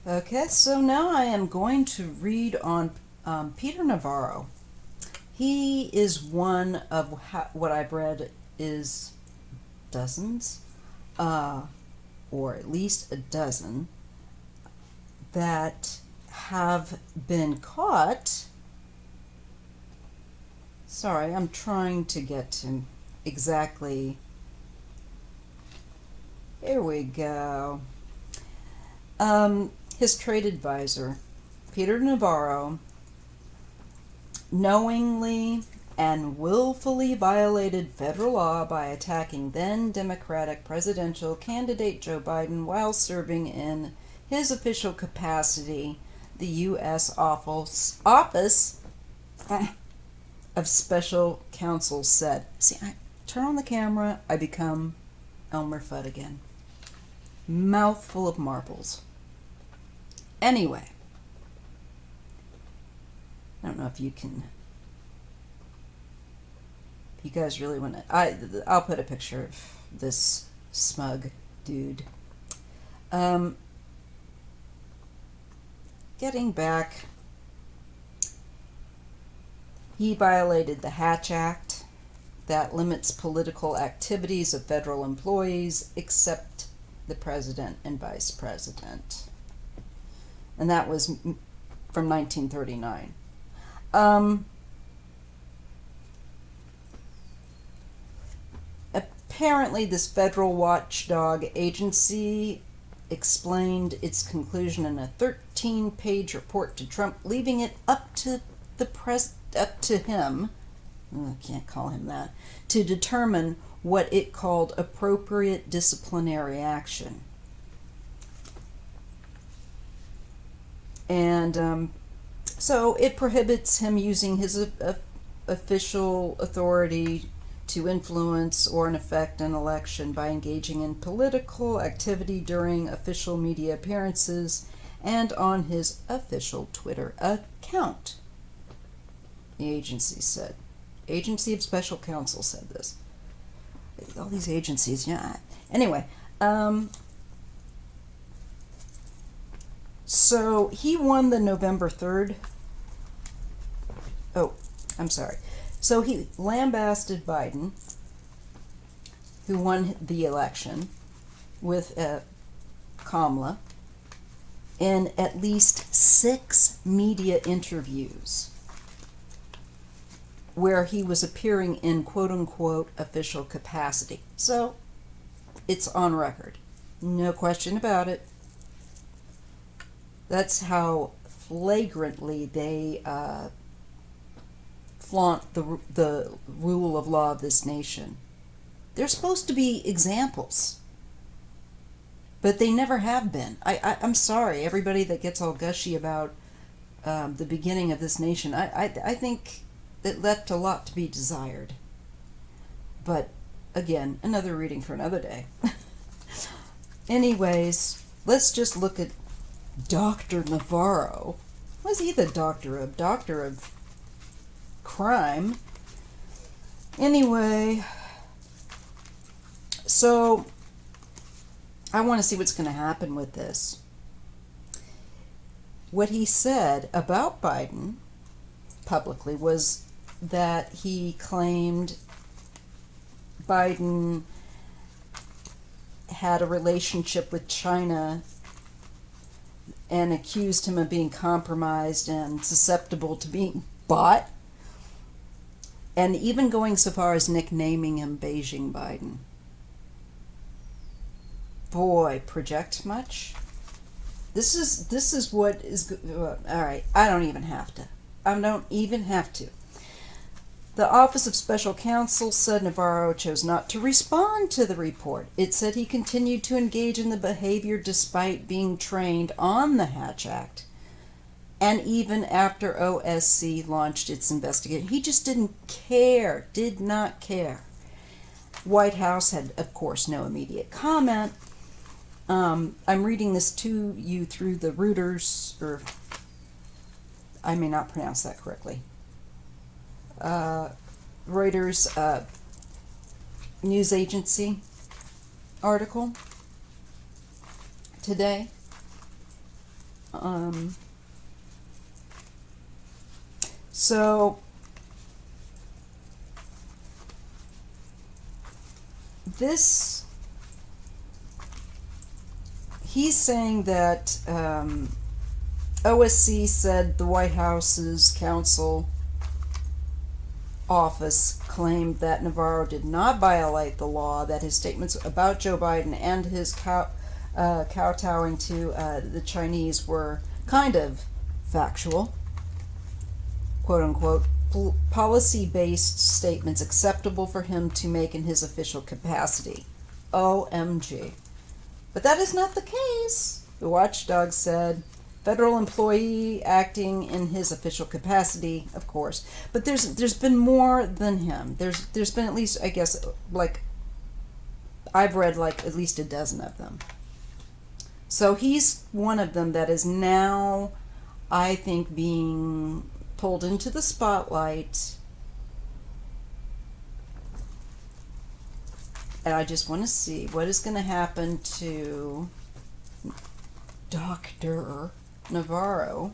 Okay, so now I am going to read on Peter Navarro. He is one of what I've read is dozens, uh, or at least a dozen, that have been caught. Sorry, I'm trying to get to exactly. Here we go. His trade advisor, Peter Navarro, knowingly and willfully violated federal law by attacking then Democratic presidential candidate Joe Biden while serving in his official capacity, the U.S. office of Special Counsel said. See, I turn on the camera, I become Elmer Fudd again. Mouthful of marbles. Anyway, I don't know if you can. You guys really want to. I'll put a picture of this smug dude. Getting back, he violated the Hatch Act that limits political activities of federal employees except the president and vice president. And that was from 1939. Apparently, this federal watchdog agency explained its conclusion in a 13-page report to Trump, leaving it up to him. I can't call him that, to determine what it called appropriate disciplinary action. And so it prohibits him using his official authority to influence or affect an election by engaging in political activity during official media appearances and on his official Twitter account. The agency said. Agency of Special Counsel said this. All these agencies, yeah. Anyway, so he won the November 3rd. Oh, I'm sorry. So he lambasted Biden, who won the election, with Kamala, in at least 6 media interviews where he was appearing in quote-unquote official capacity. So it's on record. No question about it. That's how flagrantly they flaunt the rule of law of this nation. They're supposed to be examples, but they never have been. I'm sorry, everybody that gets all gushy about the beginning of this nation. I think it left a lot to be desired. But again, another reading for another day. Anyways, let's just look at Dr. Navarro. Was he the doctor of? Doctor of crime. Anyway, so I want to see what's going to happen with this. What he said about Biden publicly was that he claimed Biden had a relationship with China and accused him of being compromised and susceptible to being bought, and even going so far as nicknaming him Beijing Biden. Boy, project much? This is what is all right. I don't even have to. The Office of Special Counsel said Navarro chose not to respond to the report. It said he continued to engage in the behavior despite being trained on the Hatch Act, and even after OSC launched its investigation. He just did not care. White House had, of course, no immediate comment. I'm reading this to you through the Reuters, or I may not pronounce that correctly. Reuters news agency article today. Um, so this, he's saying that OSC said the White House's counsel office claimed that Navarro did not violate the law, that his statements about Joe Biden and his kowtowing to the Chinese were kind of factual, quote unquote, policy-based statements acceptable for him to make in his official capacity. OMG. But that is not the case, the watchdog said. Federal employee acting in his official capacity, of course. But there's been more than him. There's been at least, I guess, like, I've read like at least a dozen of them. So he's one of them that is now, I think, being pulled into the spotlight. And I just want to see what is going to happen to Dr. Navarro.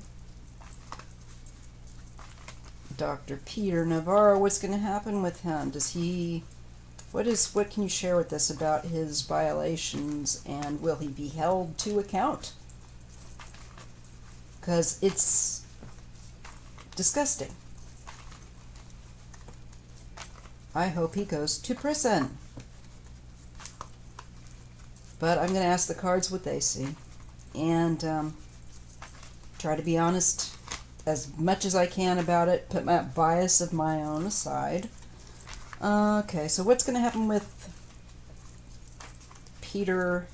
Dr. Peter Navarro, what's going to happen with him? Does he, what can you share with us about his violations, and will he be held to account? Because it's disgusting. I hope he goes to prison. But I'm going to ask the cards what they see. And try to be honest as much as I can about it. Put my bias of my own aside. Okay, so what's going to happen with Peter?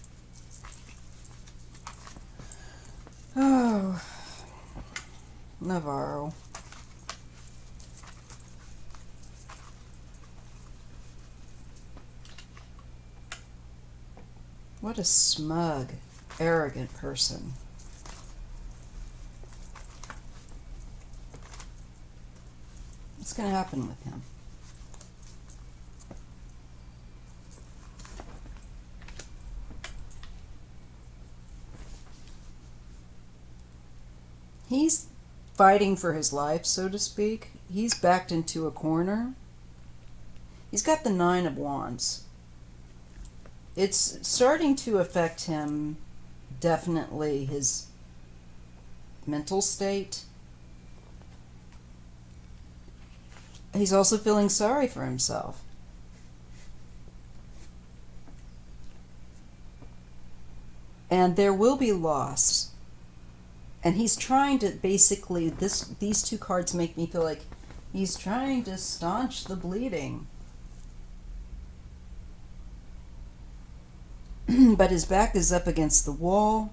Oh, Navarro. What a smug, arrogant person. What's going to happen with him? He's fighting for his life, so to speak. He's backed into a corner. He's got the Nine of Wands. It's starting to affect him, definitely, his mental state. He's also feeling sorry for himself. And there will be loss. And he's trying to basically, these two cards make me feel like he's trying to staunch the bleeding. But his back is up against the wall.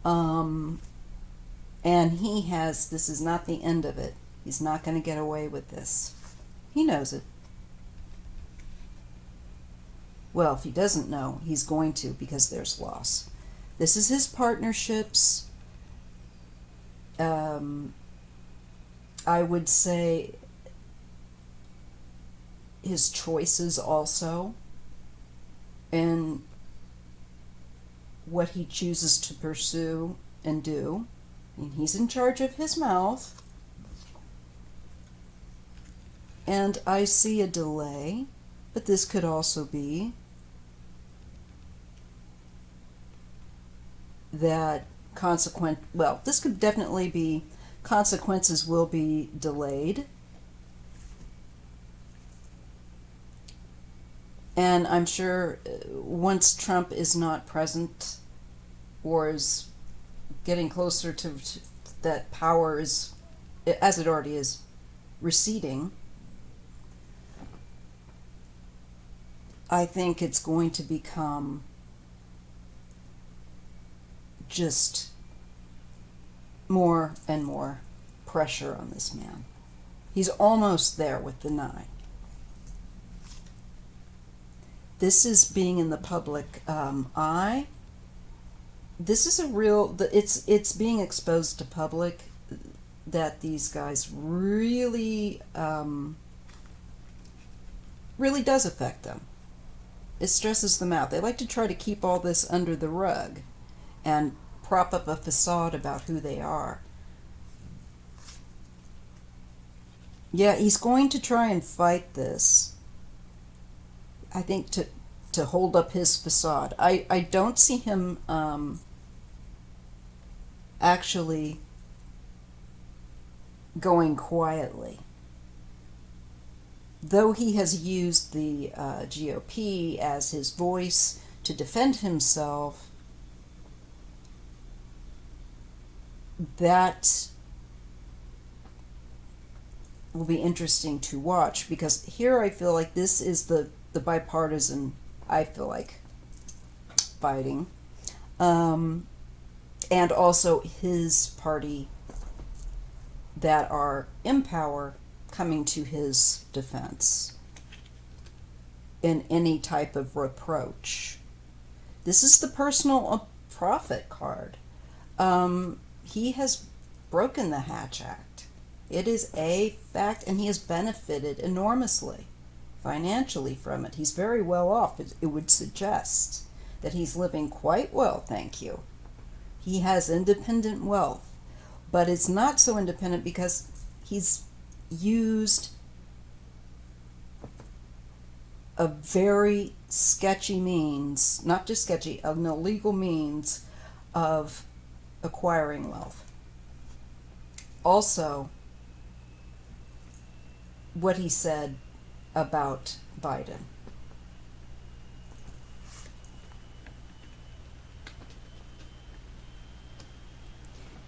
And this is not the end of it. He's not going to get away with this. He knows it. Well, if he doesn't know, he's going to, because there's loss. This is his partnerships. I would say his choices also, and what he chooses to pursue and do. And he's in charge of his mouth. And I see a delay, but this could also be that this could definitely be consequences will be delayed. And I'm sure once Trump is not present or is getting closer to that power is, as it already is, receding, I think it's going to become just more and more pressure on this man. He's almost there with the 9. This is being in the public eye. This is a real, it's being exposed to public that these guys really, really does affect them. It stresses them out. They like to try to keep all this under the rug and prop up a facade about who they are. Yeah, he's going to try and fight this, I think, to hold up his facade. I don't see him actually going quietly. Though he has used the GOP as his voice to defend himself, that will be interesting to watch, because here I feel like this is the bipartisan, I feel like, fighting. And also his party that are in power coming to his defense in any type of reproach. This is the personal profit card. He has broken the Hatch Act. It is a fact, and he has benefited enormously financially from it. He's very well off. It would suggest that he's living quite well, thank you. He has independent wealth, but it's not so independent because he's used a very sketchy means, not just sketchy, an illegal means of acquiring wealth. Also, what he said about Biden.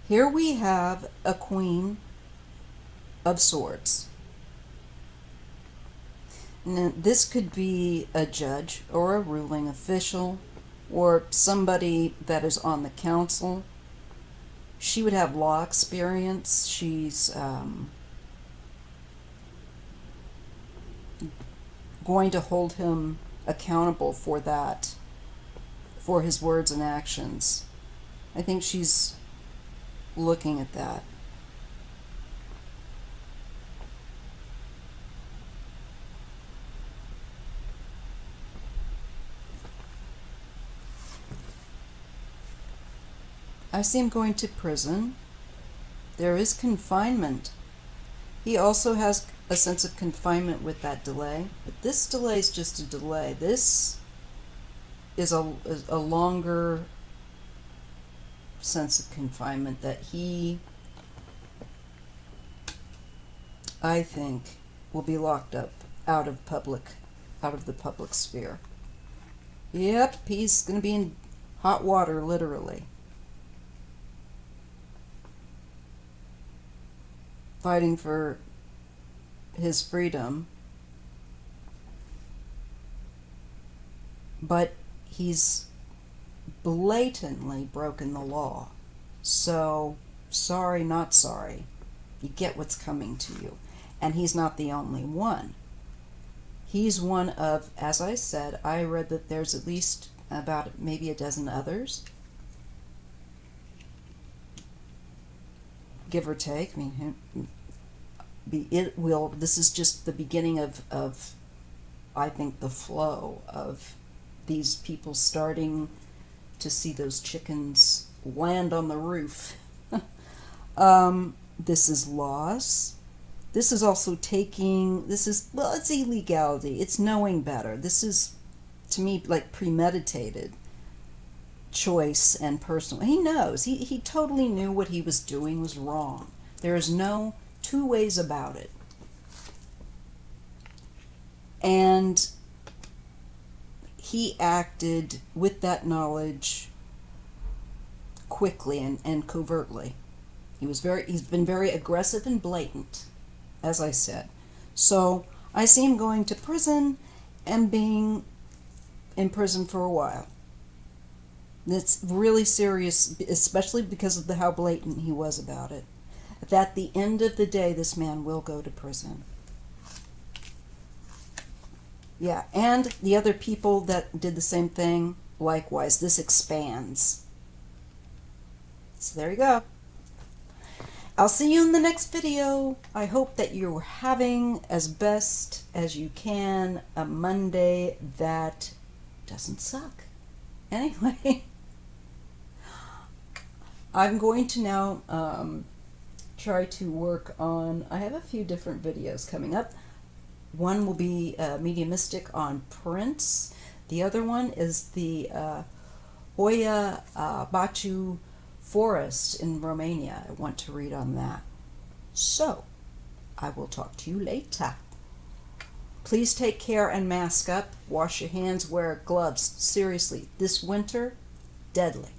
Here we have a Queen of Swords. Now, this could be a judge or a ruling official or somebody that is on the council. She would have law experience. She's going to hold him accountable for that, for his words and actions. I think she's looking at that. I see him going to prison. There is confinement. He also has a sense of confinement with that delay, but this delay is just a delay. This is a longer sense of confinement that he, I think, will be locked up out of the public sphere. Yep, he's going to be in hot water, literally. Fighting for his freedom. But he's blatantly broken the law. So, sorry, not sorry. You get what's coming to you. And he's not the only one. He's one of, as I said, I read that there's at least about maybe a dozen others. Give or take. I mean, this is just the beginning of I think, the flow of these people starting to see those chickens land on the roof. This is loss. This is also it's illegality. It's knowing better. This is, to me, like premeditated choice and personal. He knows. He totally knew what he was doing was wrong. There is no two ways about it. And he acted with that knowledge quickly and covertly. He's been very aggressive and blatant, as I said. So I see him going to prison and being in prison for a while. It's really serious, especially because of how blatant he was about it. At the end of the day, this man will go to prison. Yeah, and the other people that did the same thing, likewise, this expands. So there you go. I'll see you in the next video. I hope that you're having as best as you can a Monday that doesn't suck. Anyway, I'm going to now try to work on, I have a few different videos coming up. One will be mediumistic on prints. The other one is the Hoia Baciu forest in Romania. I want to read on that. So, I will talk to you later. Please take care and mask up. Wash your hands, wear gloves. Seriously, this winter, deadly.